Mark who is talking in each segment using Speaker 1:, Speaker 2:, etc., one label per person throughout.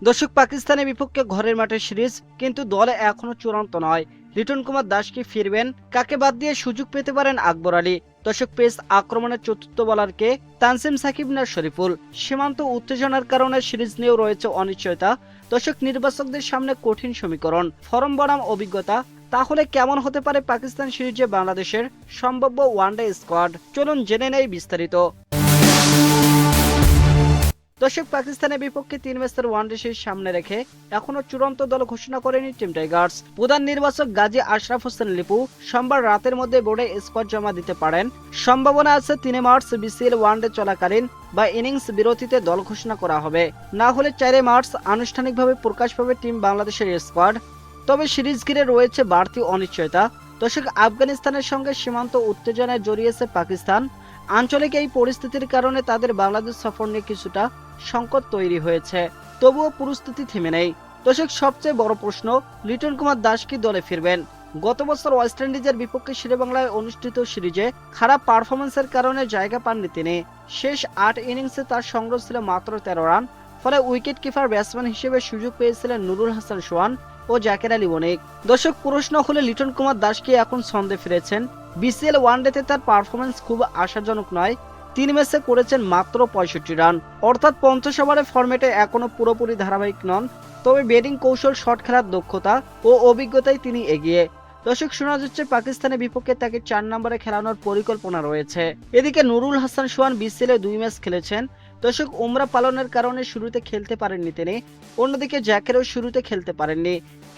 Speaker 1: দর্শক, পাকিস্তানের বিপক্ষে ঘরের মাঠে সিরিজ, কিন্তু দলে এখনো চূড়ান্ত নয়। লিটন কুমার দাস কি ফিরবেন? কাকে বাদ দিয়ে সুযোগ পেতে পারেন আকবর আলী? দর্শক, পেস আক্রমণের চতুর্থ বোলারকে তানজিম সাকিব না শরীফুল? সীমান্ত উত্তেজনার কারণে সিরিজ নিয়েও রয়েছে অনিশ্চয়তা। দর্শক, নির্বাচকদের সামনে কঠিন সমীকরণ, ফরম বনাম অভিজ্ঞতা। তাহলে কেমন হতে পারে পাকিস্তান সিরিজে বাংলাদেশের সম্ভাব্য ওয়ানডে স্কোয়াড? চলুন জেনে নেই বিস্তারিত। দর্শক, পাকিস্তানের বিপক্ষে 3 ম্যাচের ওয়ানডে সিরিজ সামনে রেখে এখনো চূড়ান্ত দল ঘোষণা করেনি টিম টাইগার্স। প্রধান নির্বাচক গাজী আশরাফ হোসেন লিপু সোমবার রাতের মধ্যে বোর্ডে স্কোয়াড জমা দিতে পারেন। সম্ভাবনা আছে 3 মার্চ বিসিএল ওয়ানডে চলাকালীন বা ইনিংস বিরতিতে দল ঘোষণা করা হবে। না হলে 4 মার্চ আনুষ্ঠানিকভাবে প্রকাশ পাবে টিম বাংলাদেশের স্কোয়াড। তবে সিরিজ ঘিরে রয়েছে বাড়তি অনিশ্চয়তা। দর্শক, আফগানিস্তানের সঙ্গে সীমান্ত উত্তেজনায় জড়িয়েছে পাকিস্তান। আঞ্চলিক এই পরিস্থিতির কারণে তাদের বাংলাদেশ সফর নিয়ে কিছুটা সংকট তৈরি হয়েছে। তবুও পরিস্থিতি থেমে নেই। দর্শক, সবচেয়ে বড় প্রশ্ন, লিটন কুমার দাস কি দলে ফিরবেন? গত বছর ওয়েস্ট ইন্ডিজের বিপক্ষে শেরেবাংলায় অনুষ্ঠিত সিরিজে খারাপ পারফরমেন্সের কারণে জায়গা পাননি তিনি। শেষ 8 ইনিংসে তার সংগ্রহ ছিল মাত্র 13 রান। ফলে উইকেট কিপার ব্যাটসম্যান হিসেবে সুযোগ পেয়েছিলেন নুরুল হাসান সোহান ও জাকের আলী অনেক। দর্শক, প্রশ্ন হলে লিটন কুমার দাস কি এখন ছন্দে ফিরেছেন? বিসিএল ওয়ানডেতে তার পারফরমেন্স খুব আশাজনক নয়। 3 ম্যাচে করেছেন মাত্র 65 রান, অর্থাৎ 50 ওভারের ফরম্যাটে এখনো পুরোপুরি ধারাবাহিক নন। তবে ব্যাটিং কৌশল, শট খেলার দক্ষতা ও অভিজ্ঞতায় তিনি এগিয়ে। দর্শক, শোনা যাচ্ছে পাকিস্তানের বিপক্ষে তাকে 4 নম্বরে খেলানোর পরিকল্পনা রয়েছে। এদিকে নুরুল হাসান সোহান বিসিএলে 2 ম্যাচ খেলেছেন। দর্শক, উমরা পালনের কারণে শুরুতে খেলতে পারেননি তিনি। অন্যদিকে জ্যাকেরও শুরুতে খেলতে পারেননি।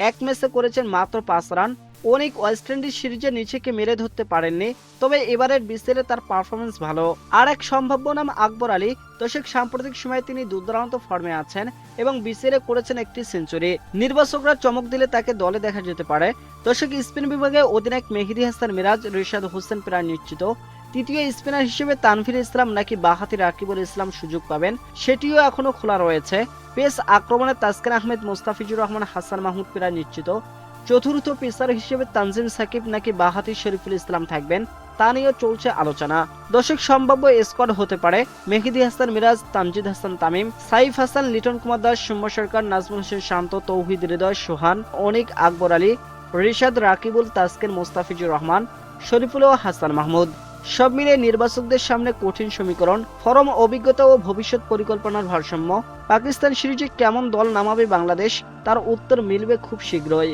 Speaker 1: 1 ম্যাচে করেছেন মাত্র 5 রান। অনেক ওয়েস্ট ইন্ডিজ সিরিজে নিচেকে মেরে ধরতে পারেননি। তবে এবারের বিসিএলে তার পারফরমেন্স ভালো। আর এক সম্ভাব্য নাম আকবর আলী। দর্শক, সাম্প্রতিক সময়ে তিনি দুর্দান্ত ফর্মে আছেন এবং বিসিএলে করেছেন একটি সেঞ্চুরি। নির্বাচকরা চমক দিলে তাকে দলে দেখা যেতে পারে। দর্শক, স্পিন বিভাগে অধিনায়ক মেহেদী হাসান মিরাজ, রিশাদ হোসেন প্রায় নিশ্চিত। তৃতীয় স্পিনার হিসেবে তানভীর ইসলাম নাকি বাহাতি রাকিবুল ইসলাম সুযোগ পাবেন, সেটিও এখনো খোলা রয়েছে। পেস আক্রমণে তাসকিন আহমেদ, মোস্তাফিজুর রহমান, হাসান মাহমুদ প্রায় নিশ্চিত। চতুর্থ পেসার হিসেবে তানজিম সাকিব নাকি বাহাতি শরীফুল ইসলাম থাকবেন, তা নিয়েও চলছে আলোচনা। দর্শক, সম্ভাব্য স্কোয়াড হতে পারে মেহেদী হাসান মিরাজ, তানজিদ হাসান তামিম, সাইফ হাসান, লিটন কুমার দাস, সৌম্য সরকার, নাজমুল হোসেন শান্ত, তৌহিদ হৃদয়, সোহান, অনিক, আকবর আলী, রিশাদ, রাকিবুল, তাসকিন, মোস্তাফিজুর রহমান, শরীফুল ও হাসান মাহমুদ। সব মিলিয়ে নির্বাচকদের সামনে কঠিন সমীকরণ, ফরম, অভিজ্ঞতা ও ভবিষ্যৎ পরিকল্পনার ভারসাম্য। পাকিস্তান সিরিজে কেমন দল নামাবে বাংলাদেশ, তার উত্তর মিলবে খুব শীঘ্রই।